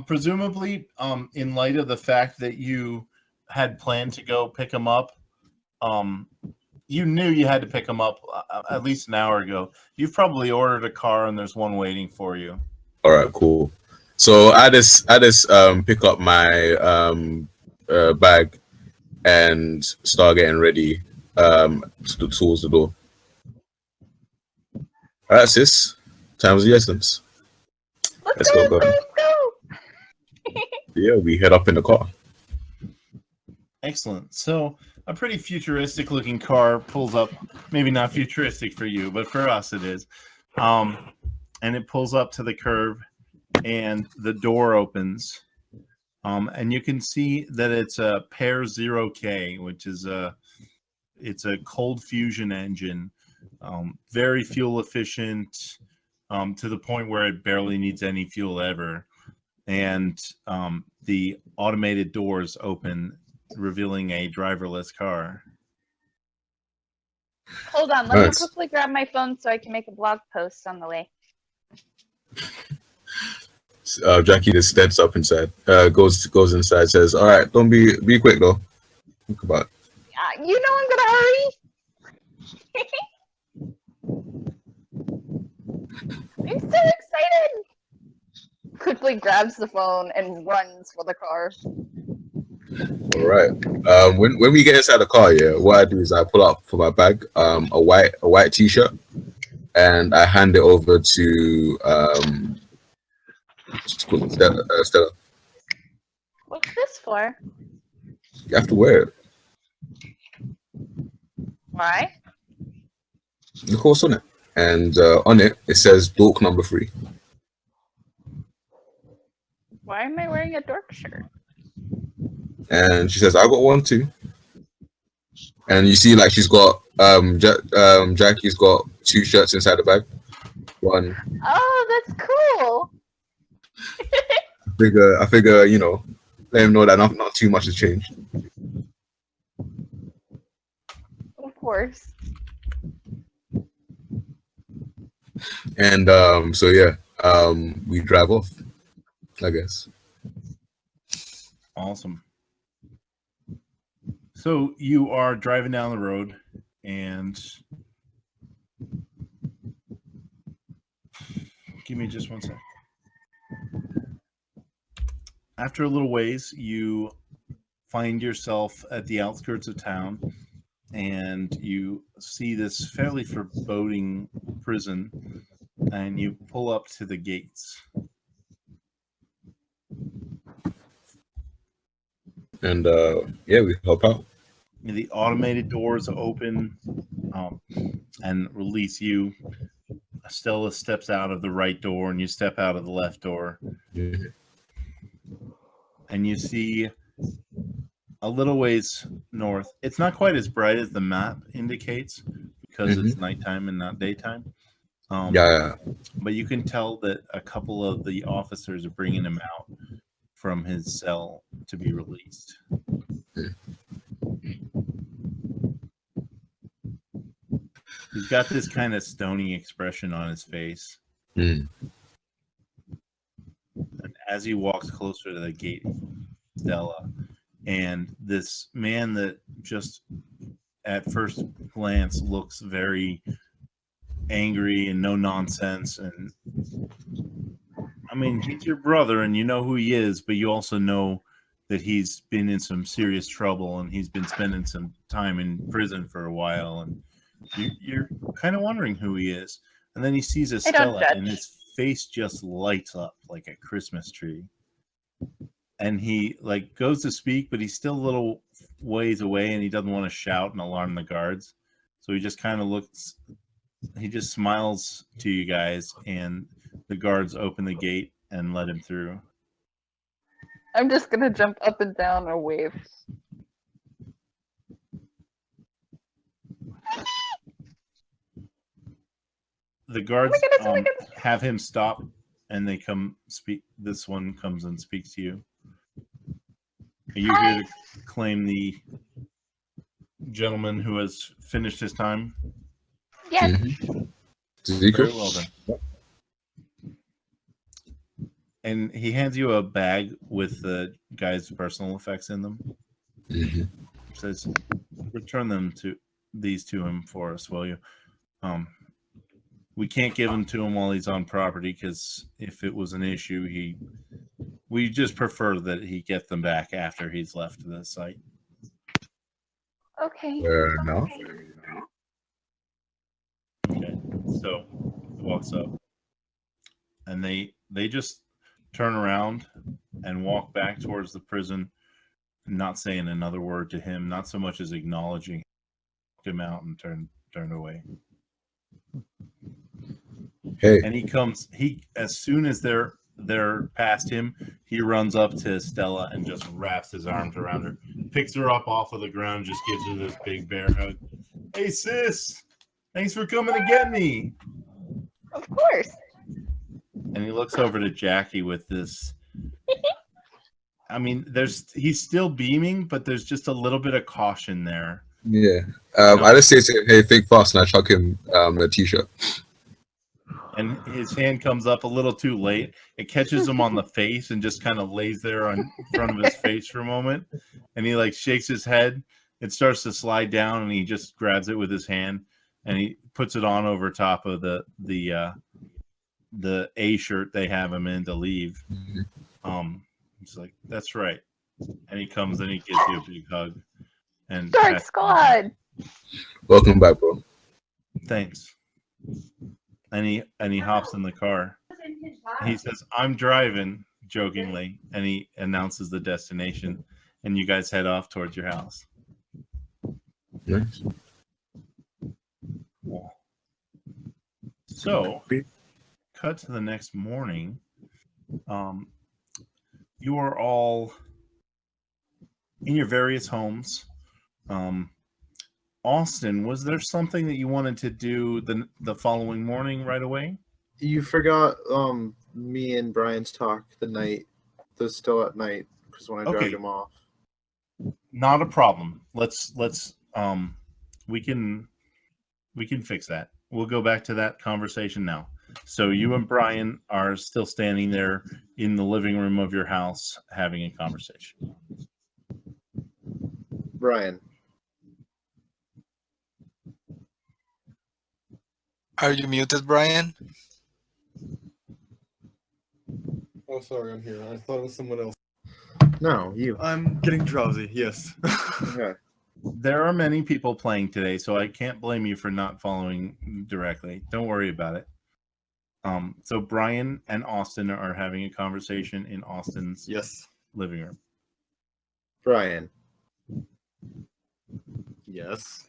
Presumably, in light of the fact that you had planned to go pick him up, you knew you had to pick him up at least an hour ago. You've probably ordered a car, and there's one waiting for you. All right, cool. So I just pick up my bag and start getting ready towards the door. All right, sis. Time's the essence. Let's go. Yeah, we head up in the car. Excellent. So a pretty futuristic looking car pulls up. Maybe not futuristic for you, but for us it is. And it pulls up to the curb, and the door opens. And you can see that it's a Pear 0K, which is it's a cold fusion engine, very fuel efficient, to the point where it barely needs any fuel ever. And the automated doors open, revealing a driverless car. Hold on, let me quickly grab my phone so I can make a blog post on the way. Jackie just steps up inside, goes inside, says, "All right, don't be quick though. Think about it." You know I'm gonna hurry. I'm so excited. Quickly grabs the phone and runs for the car. All right. When we get inside the car, yeah, what I do is I pull out for my bag a white t-shirt, and I hand it over to Stella. What's this for? You have to wear it. Why? The course on it, and on it says dork number 3. Why am I wearing a dork shirt? And she says, "I got one too." And you see, like, she's got Jackie's got 2 shirts inside the bag. One. Oh, that's cool. I figure, you know, let him know that not too much has changed. Of course. And so yeah, we drive off, I guess. Awesome. So you are driving down the road, and give me just one sec. After a little ways, you find yourself at the outskirts of town, and you see this fairly foreboding prison, and you pull up to the gates. And yeah, we help out. The automated doors open and release you. Stella steps out of the right door, and you step out of the left door. Yeah. And you see a little ways north. It's not quite as bright as the map indicates, because it's nighttime and not daytime. Yeah. But you can tell that a couple of the officers are bringing him out from his cell to be released. He's got this kind of stony expression on his face. Mm. And as he walks closer to the gate, Stella, and this man that just at first glance looks very angry and no nonsense, and I mean, he's your brother and you know who he is, but you also know that he's been in some serious trouble and he's been spending some time in prison for a while, and you're kind of wondering who he is. And then he sees I don't Estella and judge. his face just lights up like a Christmas tree. And he like goes to speak, but he's still a little ways away and he doesn't want to shout and alarm the guards. So he just kind of looks, he just smiles to you guys, and the guards open the gate and let him through. I'm just gonna jump up and down and wave. The guards Oh my goodness. have him stop, and they come speak. This one comes and speaks to you. Are you Hi. here to claim the gentleman who has finished his time? Yes. Ezekiel? Very well then. And he hands you a bag with the guy's personal effects in them. Mhm. Says, return them to these to him for us, will you? We can't give them to him while he's on property, because if it was an issue, we just prefer that he get them back after he's left the site. Okay. Fair enough. Okay, so he walks up, and they just turn around and walk back towards the prison, not saying another word to him, not so much as acknowledging him out, and turn away. Hey, And he as soon as they're past him, he runs up to Stella and just wraps his arms around her, picks her up off of the ground, just gives her this big bear hug. Hey sis, thanks for coming to get me. Of course. And he looks over to Jackie with this. I mean, he's still beaming, but there's just a little bit of caution there. yeah. I just say to him, hey, think fast, and I chuck him a t-shirt. And his hand comes up a little too late. It catches him on the face and just kind of lays there in front of his face for a moment. And he like shakes his head. It starts to slide down, and he just grabs it with his hand and he puts it on over top of the A shirt they have him in to leave. He's like, that's right. And he comes and he gives you a big hug. And Dark Squad. Welcome back, bro. Thanks. And he hops in the car. He says, I'm driving, jokingly, and he announces the destination, and you guys head off towards your house. Nice. Cool. So, cut to the next morning. You are all in your various homes. Austin, was there something that you wanted to do the following morning right away? You forgot me and Brian's talk still at night, because when I Okay. dragged him off. Not a problem. Let's we can fix that. We'll go back to that conversation now. So you and Brian are still standing there in the living room of your house having a conversation. Brian. Are you muted, Brian? Oh, sorry, I'm here. I thought it was someone else. No, you. I'm getting drowsy. Yes. Okay. There are many people playing today, so I can't blame you for not following directly. Don't worry about it. So Brian and Austin are having a conversation in Austin's Yes. living room. Brian. Yes.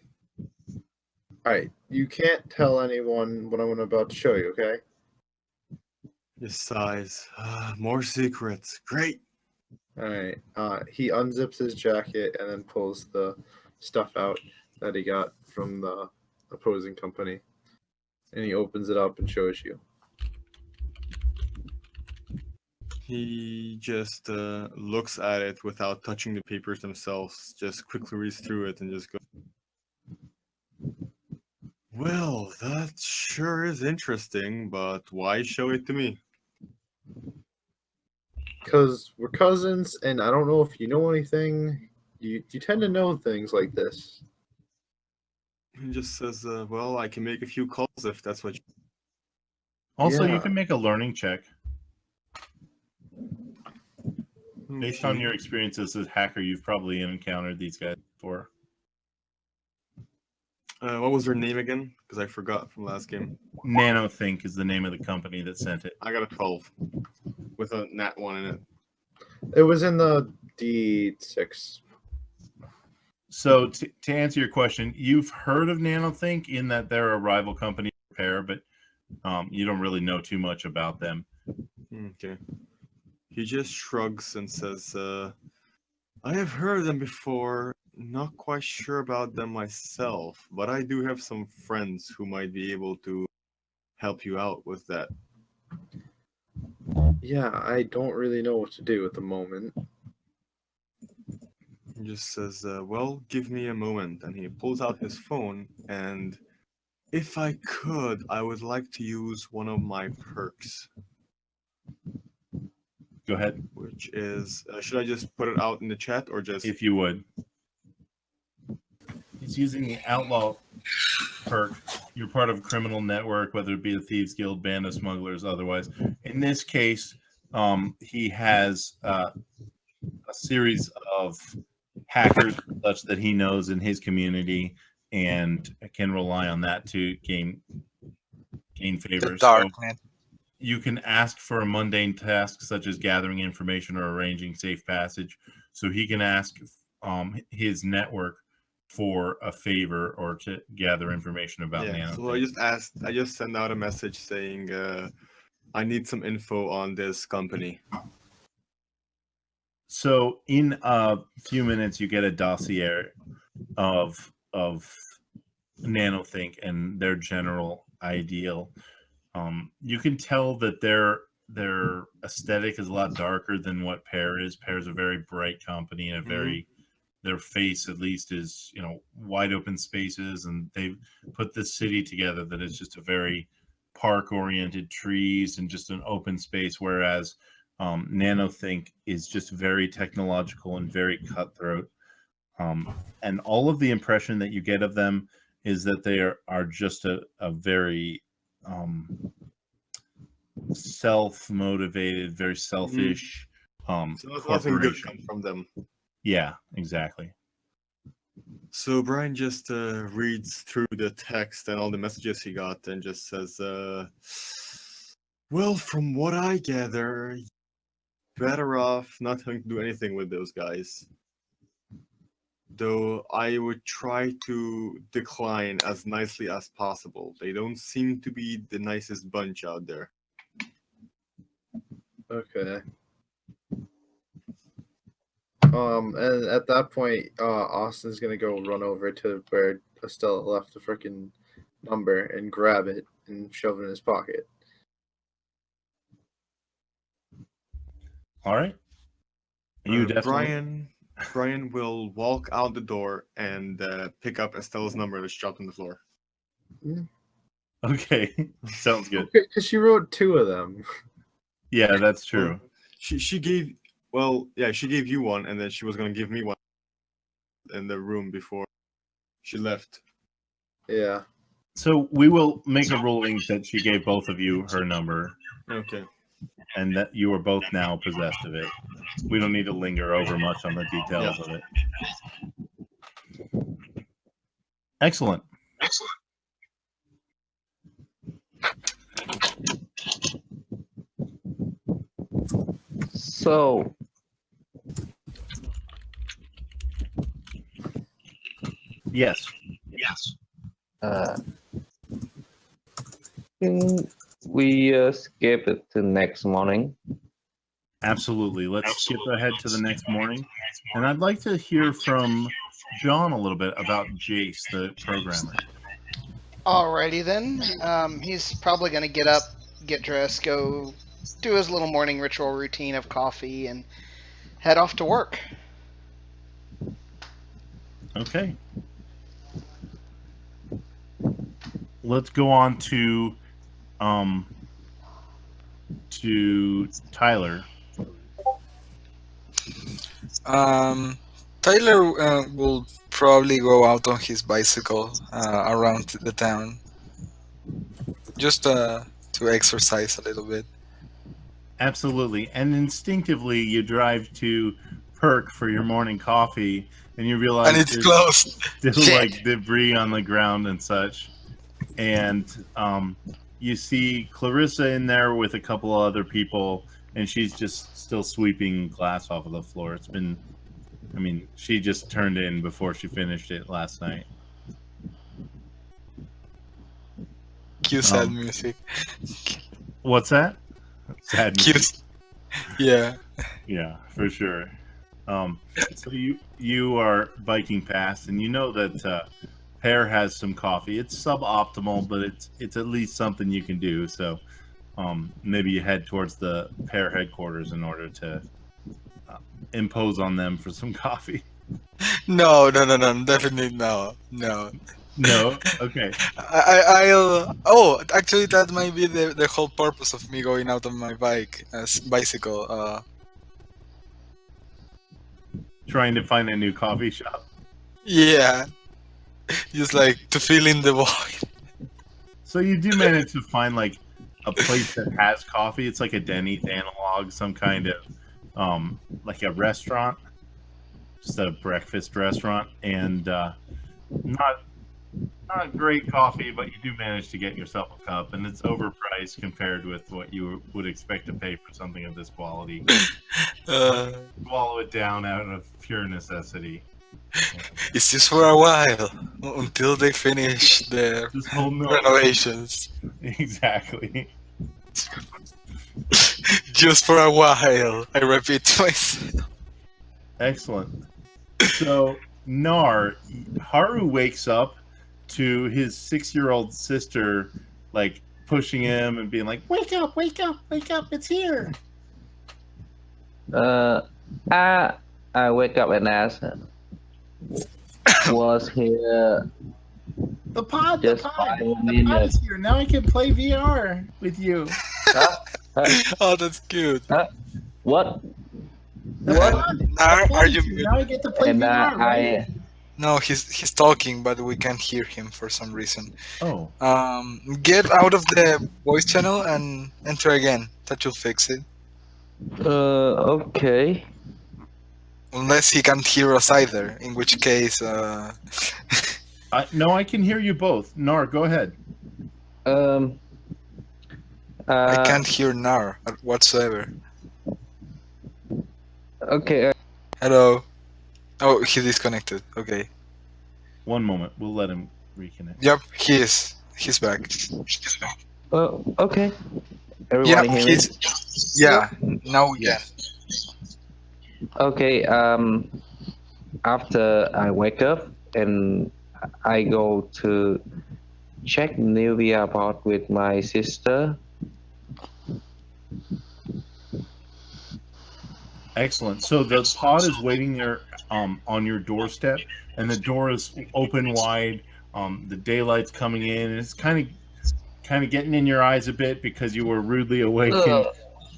All right. You can't tell anyone what I'm about to show you, okay? He sighs. More secrets. Great. All right. He unzips his jacket and then pulls the stuff out that he got from the opposing company. And he opens it up and shows you. He just looks at it without touching the papers themselves, just quickly reads through it and just goes, well, that sure is interesting, but why show it to me? Because we're cousins, and I don't know if you know anything. You tend to know things like this. He just says, well, I can make a few calls if that's what you... Also, you Yeah. can make a learning check based on Okay. your experience as a hacker. You've probably encountered these guys before. What was their name again? Because I forgot from last game. NanoThink is the name of the company that sent it. I got a 12 with a nat 1 in it. It was in the D6. So to answer your question, you've heard of NanoThink in that they're a rival company repair, but you don't really know too much about them. Okay. He just shrugs and says, I have heard of them before, not quite sure about them myself, but I do have some friends who might be able to help you out with that. Yeah, I don't really know what to do at the moment. He just says, well, give me a moment. And he pulls out his phone, and if I could, I would like to use one of my perks, Go ahead, which is, should I just put it out in the chat or just... if you would. He's using the outlaw perk. You're part of a criminal network, whether it be a thieves guild, band of smugglers, otherwise. In this case, he has a series of hackers such that he knows in his community and can rely on that to gain The favor. So darknet. you can ask for a mundane task such as gathering information or arranging safe passage. So he can ask his network for a favor or to gather information about Yeah, so I just sent out a message saying, I need some info on this company. So in a few minutes, you get a dossier of NanoThink and their general ideal. You can tell that their aesthetic is a lot darker than what Pear is. Pear is a very bright company and a very their face at least is wide open spaces, and they've put this city together that is just a very park oriented, trees and just an open space, whereas NanoThink is just very technological and very cutthroat. And all of the impression that you get of them is that they are just a very self-motivated, very selfish So nothing good corporation. comes from them. Yeah, exactly. So Brian just reads through the text and all the messages he got and just says, well, from what I gather, you're better off not having to do anything with those guys. Though I would try to decline as nicely as possible. They don't seem to be the nicest bunch out there. Okay. And at that point, Austin's gonna go run over to where Estella left the freaking number and grab it and shove it in his pocket. All right. You definitely. Brian will walk out the door and pick up Estella's number that's dropped on the floor. Okay, sounds good. Because she wrote 2 of them. Yeah, that's true. She gave you one, and then she was gonna give me one in the room before she left. Yeah. So we will make a ruling that she gave both of you her number, Okay. and that you are both now possessed of it. We don't need to linger over much on the details of it. Excellent. So, Yes. can we skip it to next morning? Absolutely. Let's skip ahead to the next morning. And I'd like to hear from John a little bit about Jace, the programmer. Alrighty then. He's probably gonna get up, get dressed, go do his little morning ritual routine of coffee, and head off to work. Okay. Let's go on to Tyler. Tyler will probably go out on his bicycle around the town, just to exercise a little bit. Absolutely. And instinctively, you drive to Perk for your morning coffee, and you realize And it's there's closed. still Shit. like debris on the ground and such. And you see Clarissa in there with a couple of other people, and she's just still sweeping glass off of the floor. It's been, I mean, she just turned in before she finished it last night. Cue sad Um, music. What's that? Sad Cue. music. Yeah. Yeah, for sure. So you are biking past, and you know that Pear has some coffee. It's suboptimal, but it's at least something you can do. So maybe you head towards the Pear headquarters in order to impose on them for some coffee. No, definitely no. No, okay. I'll. Oh, actually, that might be the whole purpose of me going out on my bicycle. Trying to find a new coffee shop. Yeah, just like to fill in the void. So you do manage to find like a place that has coffee. It's like a Denny's analog, some kind of like a restaurant, just a breakfast restaurant, and not great coffee, but you do manage to get yourself a cup, and it's overpriced compared with what you would expect to pay for something of this quality. Swallow it down out of pure necessity. It's just for a while until they finish the Just hold no. renovations. Exactly. Just for a while, I repeat to myself. Excellent. So Haru wakes up to his 6-year-old sister like pushing him and being like, wake up, it's here. I wake up and ask, was here The pod just 5 minutes? is here. Now I can play VR with you. Oh, that's cute. What? The What? pod Are is you? here. Now I get to play And VR, right? No, he's talking, but we can't hear him for some reason. Oh, Get out of the voice channel and enter again. That will fix it. Okay. Unless he can't hear us either, in which case, no, I can hear you both. Nar, go ahead. I can't hear Nar whatsoever. Okay. Hello. Oh, he disconnected. Okay. One moment. We'll let him reconnect. Yep, he is. He's back. Okay. Yeah, Everybody hear me? Yeah, now we can. Okay. After I wake up and I go to check new VR pod with my sister. Excellent. So the pod is waiting there on your doorstep, and the door is open wide. The daylight's coming in, and it's kind of getting in your eyes a bit because you were rudely awakened.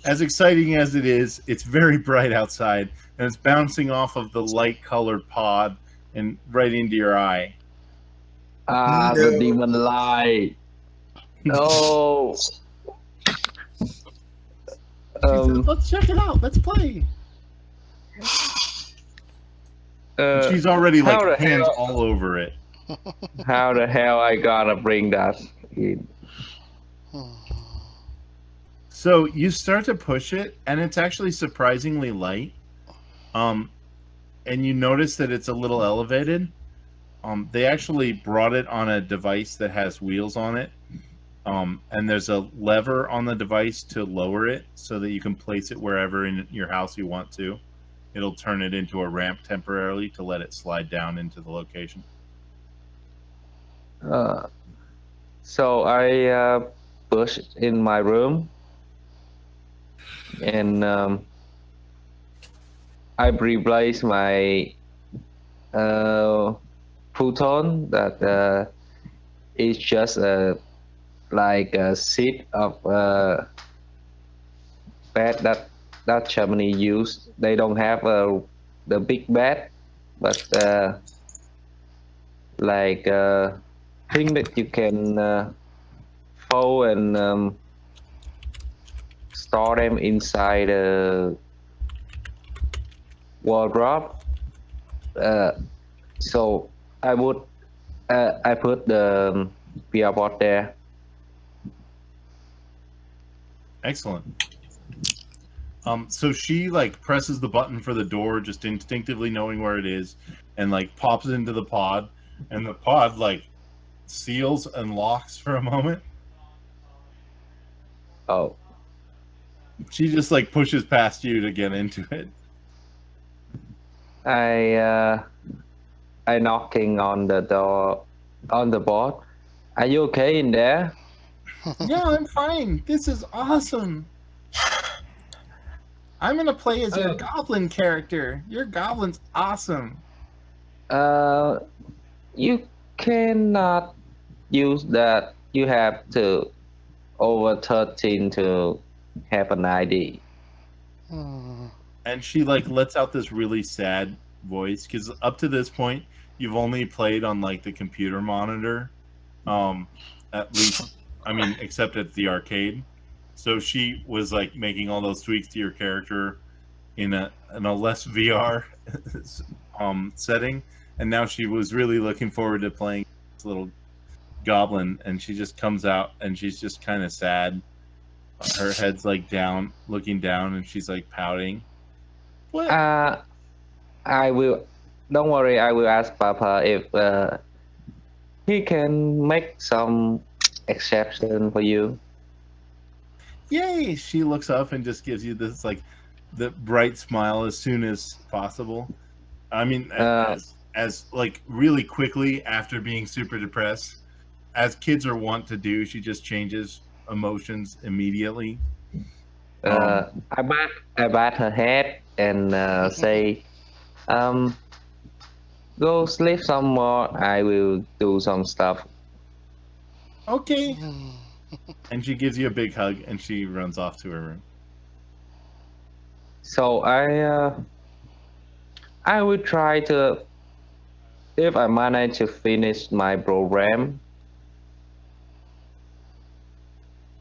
As exciting as it is, it's very bright outside, and it's bouncing off of the light-colored pod and right into your eye. The demon light. No. Let's check it out. Let's play. She's already how like the hands hell- all over it. How the hell I gotta bring that in? So you start to push it, and it's actually surprisingly light. And you notice that it's a little elevated. They actually brought it on a device that has wheels on it. And there's a lever on the device to lower it so that you can place it wherever in your house you want to. It'll turn it into a ramp temporarily to let it slide down into the location. So I push in my room and I replace my futon that is just like a seat of bed that Germany use. They don't have the big bed, but like thing that you can fold and store them inside a wardrobe. Uh, so I put the VR bot there. Excellent. So she like presses the button for the door, just instinctively knowing where it is, and like pops into the pod, and the pod like seals and locks for a moment. Oh, She just like pushes past you to get into it. I knocking on the door on the board. Are you okay in there? Yeah, I'm fine. This is awesome. I'm gonna play as your goblin character. Your goblin's awesome. You cannot use that. You have to over 13 to have an ID. Hmm. And she like lets out this really sad voice because up to this point you've only played on like the computer monitor, at least I mean except at the arcade. So she was like making all those tweaks to your character in a less VR setting, and now she was really looking forward to playing this little goblin, and she just comes out and she's just kind of sad. Her head's like down, looking down, and she's like pouting. What? I will. Don't worry. I will ask Papa if he can make some exception for you. Yay! She looks up and just gives you this like the bright smile as soon as possible. I mean, as like really quickly after being super depressed, as kids are wont to do, she just changes emotions immediately. I bat her head and say, go sleep some more. I will do some stuff. Okay. And she gives you a big hug and she runs off to her room. So I will try to, if I manage to finish my program.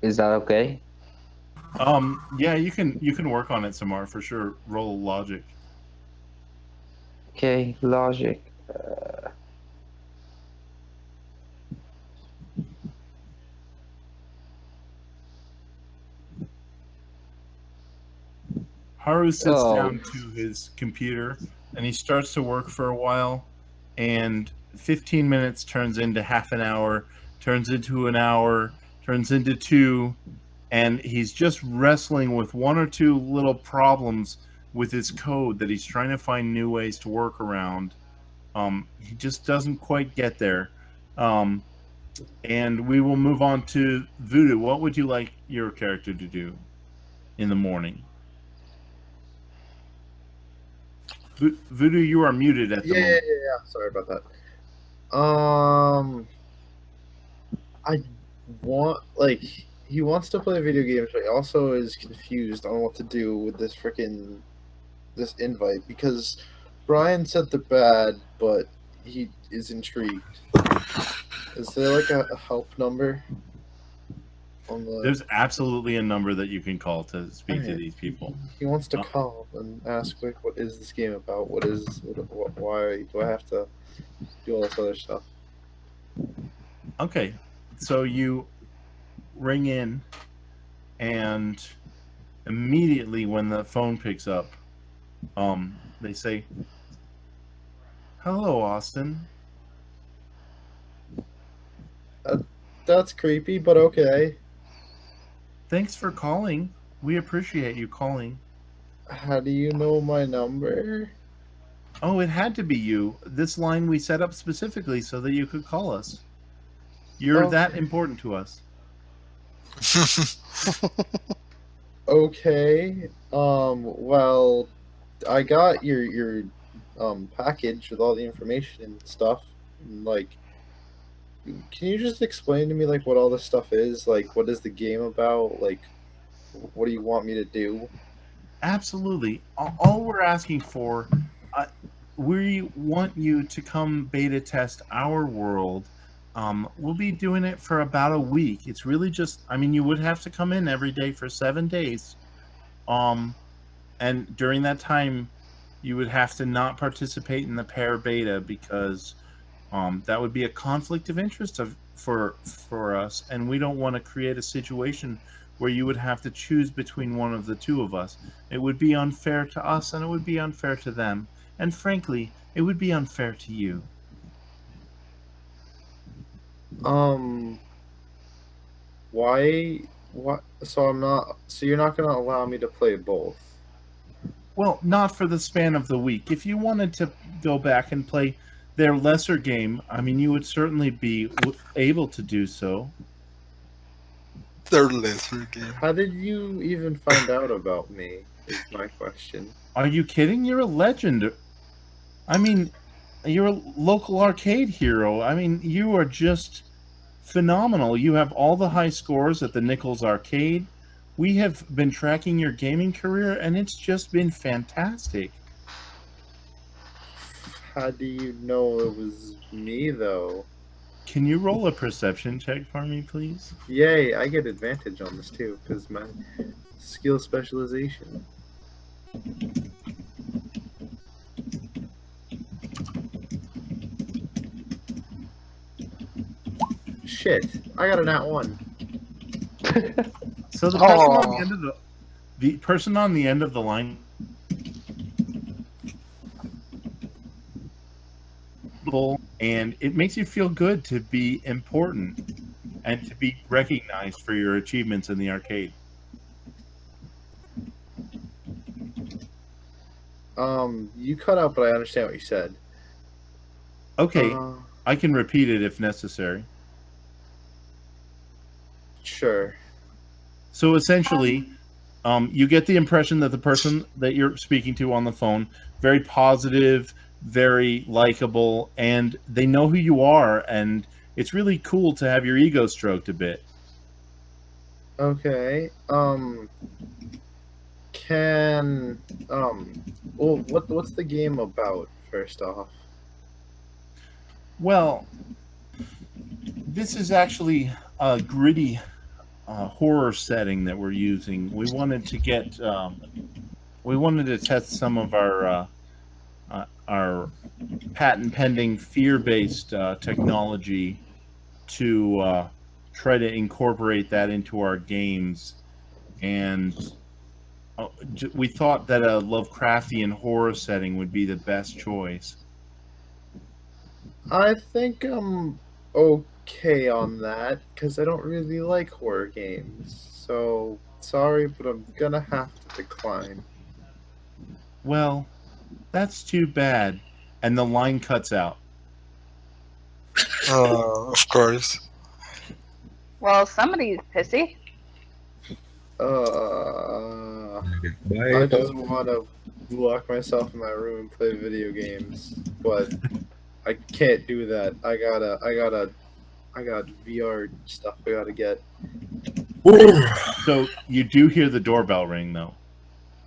Is that okay? Yeah, you can work on it some more for sure. Roll logic. Okay, logic. Haru sits down to his computer and he starts to work for a while, and 15 minutes turns into half an hour, turns into an hour, turns into 2, and he's just wrestling with 1 or 2 little problems with his code that he's trying to find new ways to work around. He just doesn't quite get there. And we will move on to Voodoo. What would you like your character to do in the morning? Voodoo, you are muted at the moment. Yeah. Sorry about that. I want he wants to play video games, but he also is confused on what to do with this invite because Brian said they're bad, but he is intrigued. Is there like a help number? There's absolutely a number that you can call to speak to these people. He wants to call and ask, like, what is this game about? Why do I have to do all this other stuff? Okay, so you ring in, and immediately when the phone picks up, they say, "Hello, Austin." That's creepy, but okay. Thanks for calling. We appreciate you calling. How do you know my number? Oh, it had to be you. This line we set up specifically so that you could call us. You're Oh. that important to us. Okay. Well, I got your package with all the information and stuff. And, like, can you just explain to me like what all this stuff is? Like, what is the game about? Like, what do you want me to do? Absolutely. All we're asking for, we want you to come beta test our world. We'll be doing it for about a week. It's really just, I mean, you would have to come in every day for 7 days. And during that time, you would have to not participate in the pair beta because that would be a conflict of interest for us, and we don't want to create a situation where you would have to choose between one of the two of us. It would be unfair to us, and it would be unfair to them, and frankly, it would be unfair to you. Why? What? So I'm not. So you're not gonna allow me to play both? Well, not for the span of the week. If you wanted to go back and play their lesser game, I mean, you would certainly be able to do so. Their lesser game. How did you even find out about me? Is my question. Are you kidding? You're a legend. I mean, you're a local arcade hero. I mean, you are just phenomenal. You have all the high scores at the Nichols Arcade. We have been tracking your gaming career, and it's just been fantastic. How do you know it was me though? Can you roll a perception check for me, please? Yay! I get advantage on this too because my skill specialization. Shit! I got a nat 1. So the person on Oh. the end of the person on the end of the line, and it makes you feel good to be important and to be recognized for your achievements in the arcade. You cut out, but I understand what you said. Okay, I can repeat it if necessary. Sure. So essentially, you get the impression that the person that you're speaking to on the phone, very positive, very likable, and they know who you are, and it's really cool to have your ego stroked a bit. Okay. Well, what's the game about? First off. Well, this is actually a gritty horror setting that we're using. We wanted to get, we wanted to test some of our patent pending fear-based technology to try to incorporate that into our games, and we thought that a Lovecraftian horror setting would be the best choice. I think I'm okay on that because I don't really like horror games. So sorry, but I'm gonna have to decline. Well, that's too bad. And the line cuts out. Of course. Well, somebody's pissy. Bye. I just want to lock myself in my room and play video games, but I can't do that. I got VR stuff I gotta get. So you do hear the doorbell ring, though.